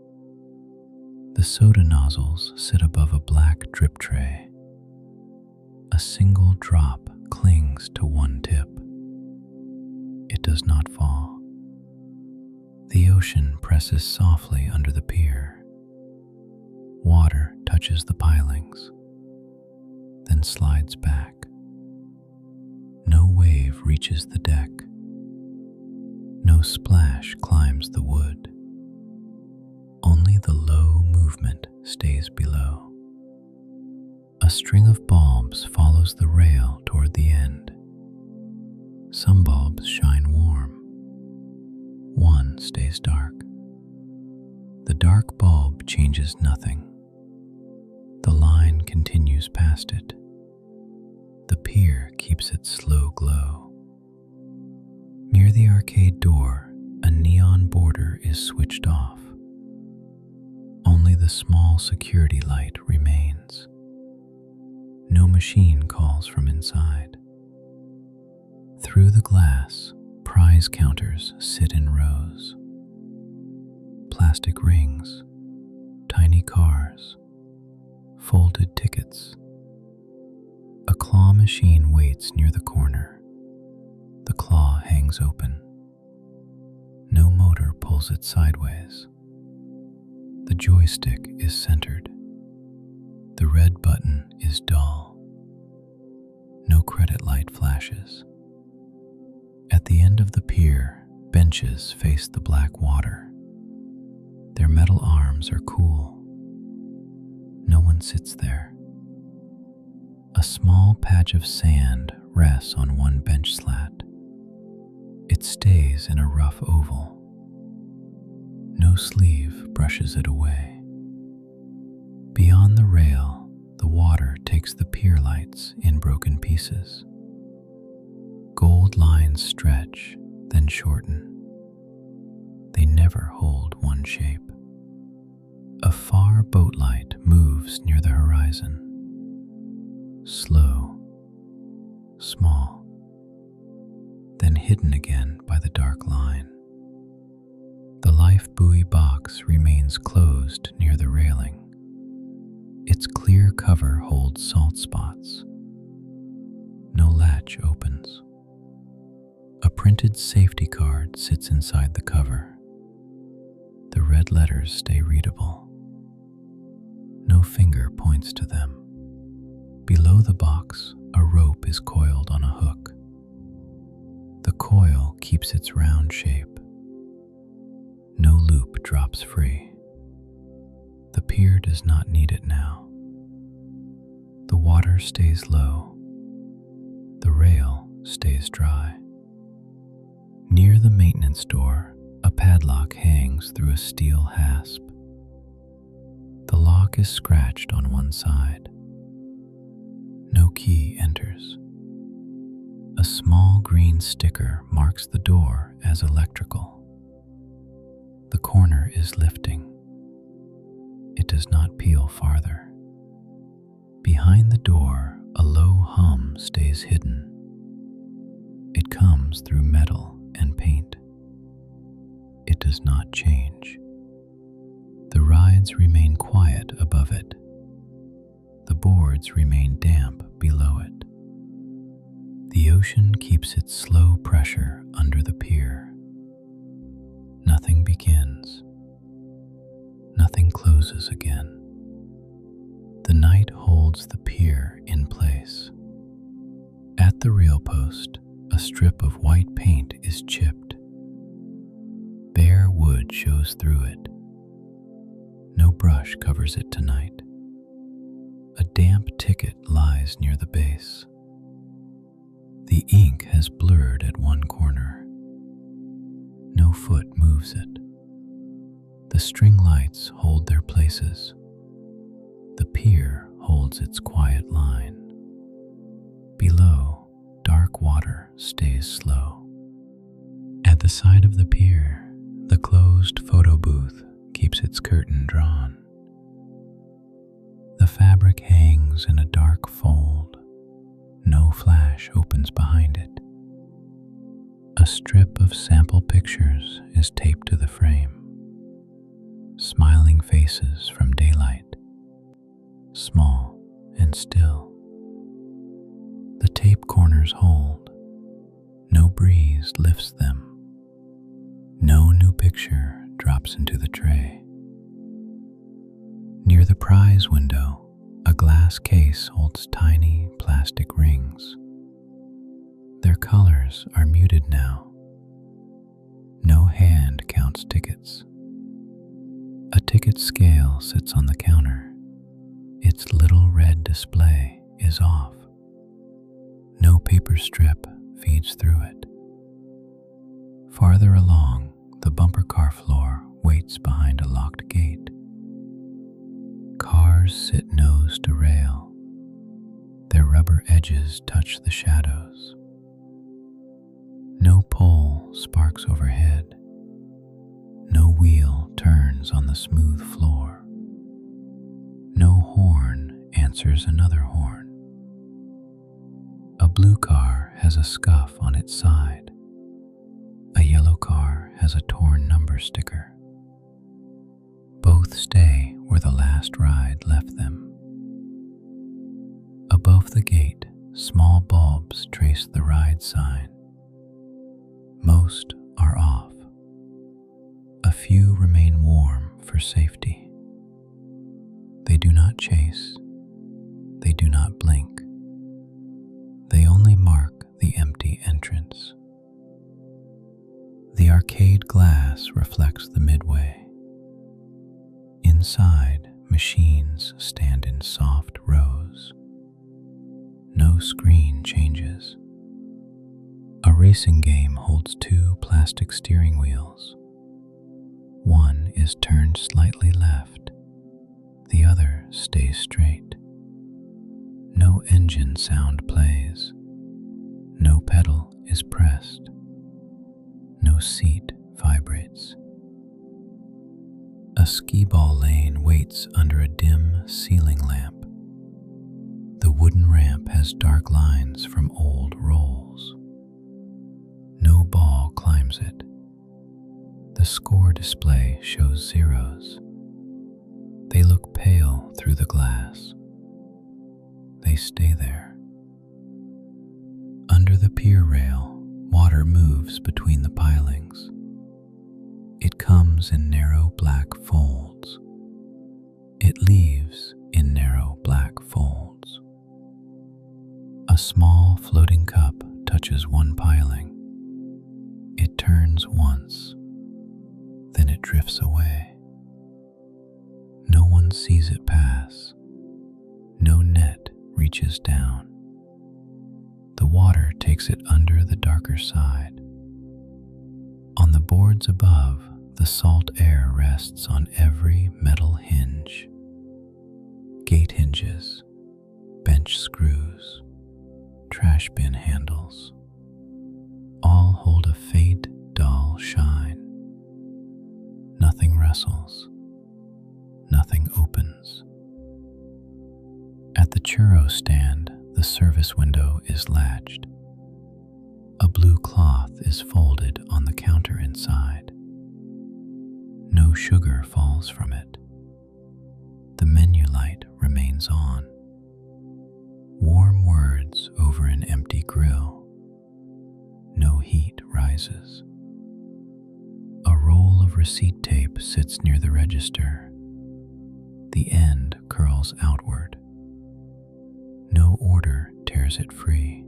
The soda nozzles sit above a black drip tray. A single drop clings to one tip. It does not fall. The ocean presses softly under the pier. Water touches the pilings, then slides back. No wave reaches the deck. No splash climbs the wood. Only the low movement stays below. A string of bulbs follows the rail toward the end. Some bulbs shine warm. One stays dark. The dark bulb changes nothing. The line continues past it. The pier keeps its slow glow. Near the arcade door, a neon border is switched off. Only the small security light remains. No machine calls from inside. Through the glass, prize counters sit in rows. Plastic rings, tiny cars, folded tickets. A claw machine waits near the corner. The claw hangs open. No motor pulls it sideways. The joystick is centered. The red button is dull. No credit light flashes. At the end of the pier, benches face the black water. Their metal arms are cool. No one sits there. A small patch of sand rests on one bench slat. It stays in a rough oval. No sleeve brushes it away. Beyond the rail, the water takes the pier lights in broken pieces. Gold lines stretch, then shorten. They never hold one shape. A far boat light moves near the horizon. Slow, small, then hidden again by the dark line. The life buoy box remains closed near the railing. Its clear cover holds salt spots. No latch opens. A printed safety card sits inside the cover. The red letters stay readable. No finger points to them. Below the box, a rope is coiled on a hook. The coil keeps its round shape. No loop drops free. The pier does not need it now. The water stays low. The rail stays dry. Near the maintenance door, a padlock hangs through a steel hasp. The lock is scratched on one side. No key enters. A small green sticker marks the door as electrical. The corner is lifting. It does not peel farther. Behind the door, a low hum stays hidden. It comes through metal and paint. It does not change. The rides remain quiet above it. The boards remain damp below it. The ocean keeps its slow pressure under the pier. Nothing begins. Nothing closes again. The night holds the pier in place. At the rail post, a strip of white paint is chipped. Bare wood shows through it. No brush covers it tonight. A damp ticket lies near the base. The ink has blurred at one corner. No foot moves it. The string lights hold their places. The pier holds its quiet line. Below, dark water stays slow. At the side of the pier, the closed photo booth keeps its curtain drawn. The fabric hangs in a dark fold. No flash opens behind it. A strip of sample pictures is taped to the frame. Smiling faces from daylight, small and still. The tape corners hold. No breeze lifts them. No new picture picture drops into the tray. Near the prize window, a glass case holds tiny plastic rings. Their colors are muted now. No hand counts tickets. A ticket scale sits on the counter. Its little red display is off. No paper strip feeds through it. Farther along, the bumper car floor waits behind a locked gate. Cars sit nose to rail. Their rubber edges touch the shadows. No pole sparks overhead. No wheel turns on the smooth floor. No horn answers another horn. A blue car has a scuff on its side. A yellow car has a torn number sticker. Both stay where the last ride left them. Above the gate, small bulbs trace the ride sign. Most are off. A few remain warm for safety. They do not chase. They do not blink. They only mark the empty entrance. The arcade glass reflects the midway. Inside, machines stand in soft rows. No screen changes. A racing game holds two plastic steering wheels. One is turned slightly left. The other stays straight. No engine sound plays. No pedal is pressed. No seat vibrates. A skee-ball lane waits under a dim ceiling lamp. The wooden ramp has dark lines from old rolls. No ball climbs it. The score display shows zeros. They look pale through the glass. They stay there. Under the pier rail, water moves between the pilings. It comes in narrow black folds. It leaves in narrow black folds. A small floating cup touches one piling. It turns once, then it drifts away. No one sees it pass. No net reaches down. The water takes it under the darker side. On the boards above, the salt air rests on every metal hinge. Gate hinges, bench screws, trash bin handles, all hold a faint, dull shine. Nothing rustles. Nothing opens. At the churro stand, the service window is latched. A blue cloth is folded on the counter inside. No sugar falls from it. The menu light remains on. Warm words over an empty grill. No heat rises. A roll of receipt tape sits near the register. The end curls outward. No order tears it free.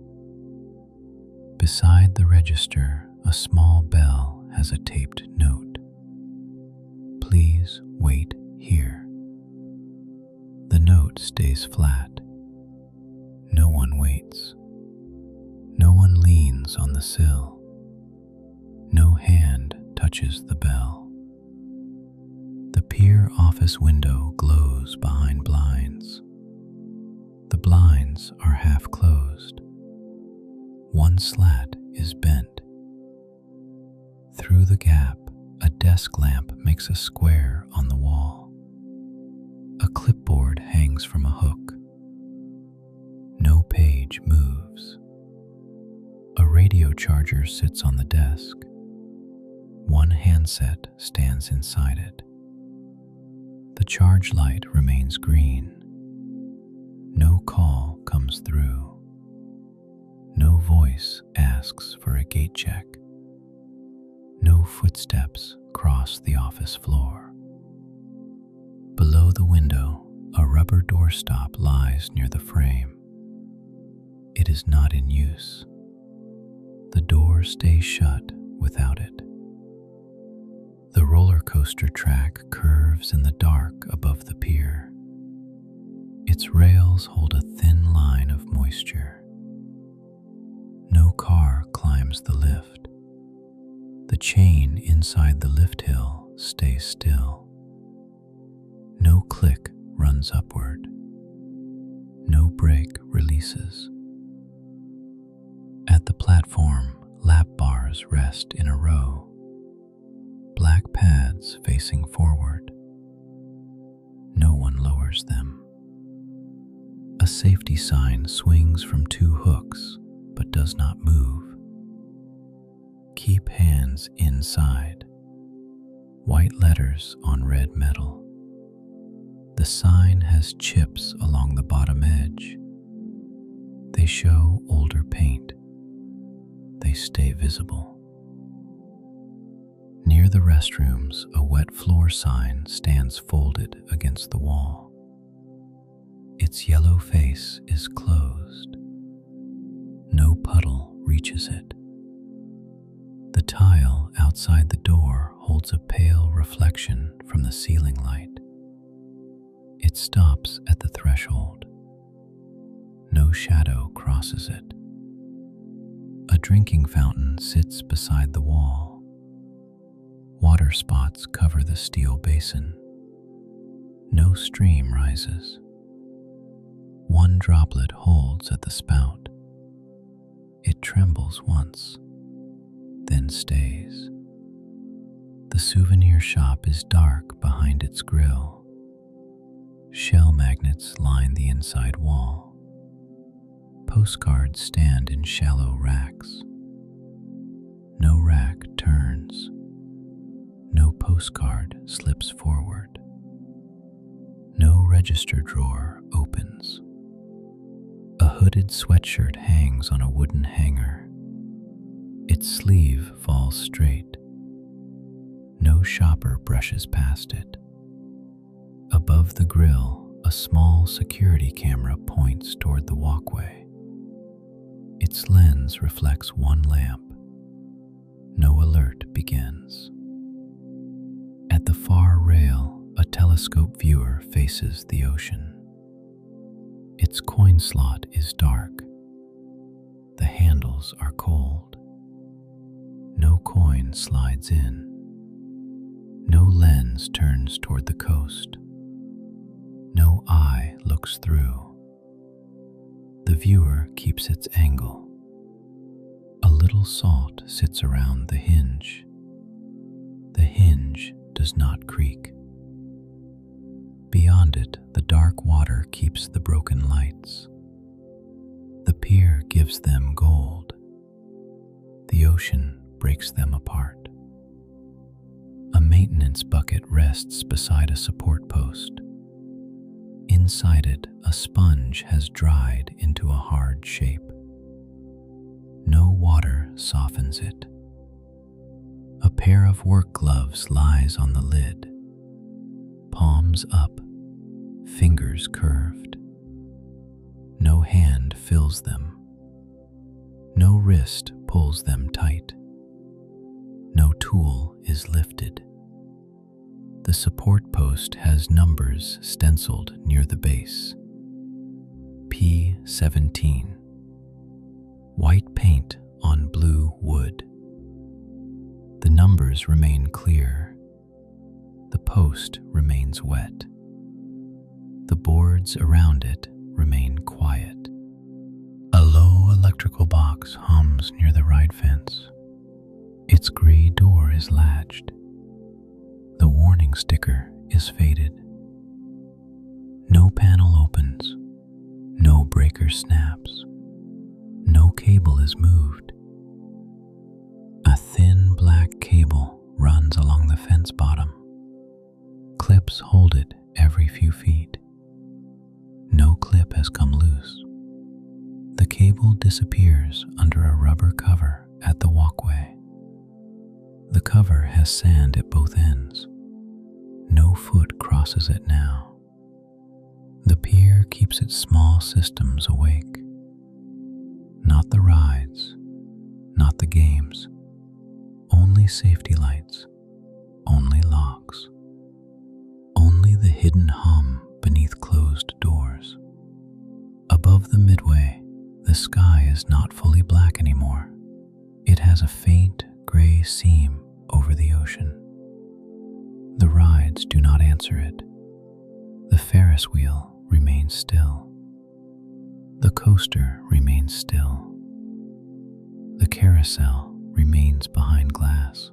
Beside the register, a small bell has a taped note. Please wait here. The note stays flat. No one waits. No one leans on the sill. No hand touches the bell. The pier office window glows behind blinds. The blinds are half closed. One slat is bent. Through the gap, a desk lamp makes a square on the wall. A clipboard hangs from a hook. No page moves. A radio charger sits on the desk. One handset stands inside it. The charge light remains green. No call comes through. No voice asks for a gate check. No No footsteps cross the office floor. Below the window, a rubber doorstop lies near the frame. It is not in use. The door stays shut without it. The roller coaster track curves in the dark above the pier. Its rails hold a thin line of moisture. No car climbs the lift. The chain inside the lift hill stays still. No click runs upward. No brake releases. At the platform, lap bars rest in a row, black pads facing forward. No one lowers them. A safety sign swings from two hooks but does not move. Keep hands inside. White letters on red metal. The sign has chips along the bottom edge. They show older paint. They stay visible. Near the restrooms, a wet floor sign stands folded against the wall. Its yellow face is closed. No puddle reaches it. The tile outside the door holds a pale reflection from the ceiling light. It stops at the threshold. No shadow crosses it. A drinking fountain sits beside the wall. Water spots cover the steel basin. No stream rises. One droplet holds at the spout. It trembles once, then stays. The souvenir shop is dark behind its grill. Shell magnets line the inside wall. Postcards stand in shallow racks. No rack turns. No postcard slips forward. No register drawer opens. A hooded sweatshirt hangs on a wooden hanger. Its sleeve falls straight. No shopper brushes past it. Above the grill, a small security camera points toward the walkway. Its lens reflects one lamp. No alert begins. At the far rail, a telescope viewer faces the ocean. Its coin slot is dark. The handles are cold. No coin slides in. No lens turns toward the coast. No eye looks through. The viewer keeps its angle. A little salt sits around the hinge. The hinge does not creak. Beyond it, the dark water keeps the broken lights. The pier gives them gold. The ocean breaks them apart. A maintenance bucket rests beside a support post. Inside it, a sponge has dried into a hard shape. No water softens it. A pair of work gloves lies on the lid. Palms up, fingers curved. No hand fills them. No wrist pulls them tight. No tool is lifted. The support post has numbers stenciled near the base. P17. White paint on blue wood. The numbers remain clear. The post remains wet. The boards around it remain quiet. A low electrical box hums near the ride fence. Its gray door is latched. The warning sticker is faded. No panel opens. No breaker snaps. No cable is moved. A thin black cable runs along the fence bottom. Clips hold it every few feet. No clip has come loose. The cable disappears under a rubber cover at the walkway. The cover has sand at both ends. No foot crosses it now. The pier keeps its small systems awake. Not the rides, not the games, only safety lights, only locks, only the hidden hum beneath closed doors. Above the midway, the sky is not fully black anymore. It has a faint gray seam over the ocean. The rides do not answer it. The Ferris wheel remains still. The coaster remains still. The carousel remains behind glass.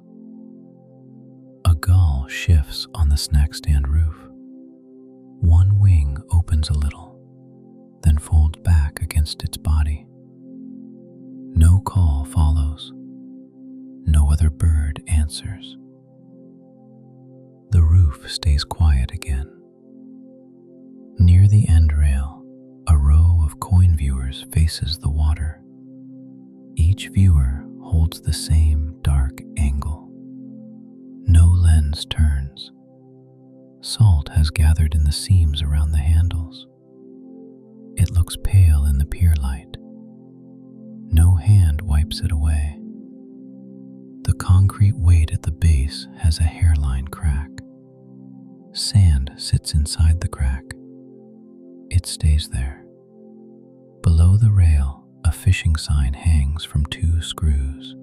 A gull shifts on the snack stand roof. One wing opens a little, then folds back against its body. No call follows. No other bird answers. The roof stays quiet again. Near the end rail, a row of coin viewers faces the water. Each viewer holds the same dark angle. No lens turns. Salt has gathered in the seams around the handles. It looks pale in the pier light. No hand wipes it away. The concrete weight at the base has a hairline crack. Sand sits inside the crack. It stays there. Below the rail, a fishing sign hangs from 2 screws.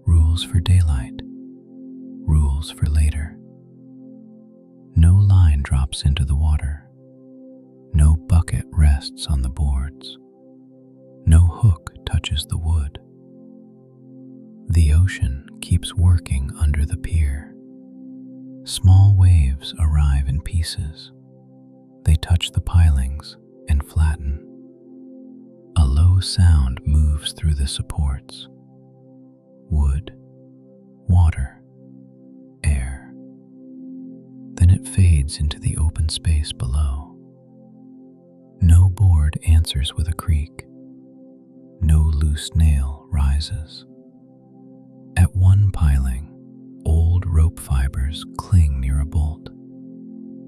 Rules for daylight. Rules for later. No line drops into the water. No bucket rests on the boards. No hook touches the wood. The ocean keeps working under the pier. Small waves arrive in pieces. They touch the pilings and flatten. A low sound moves through the supports. Wood, water, air. Then it fades into the open space below. No board answers with a creak. No loose nail rises. At one piling, old rope fibers cling near a bolt.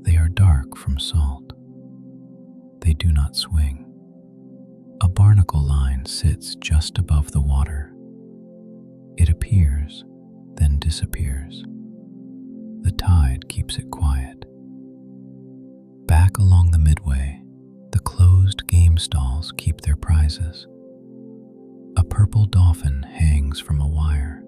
They are dark from salt. They do not swing. A barnacle line sits just above the water. It appears, then disappears. The tide keeps it quiet. Back along the midway, the closed game stalls keep their prizes. A purple dolphin hangs from a wire.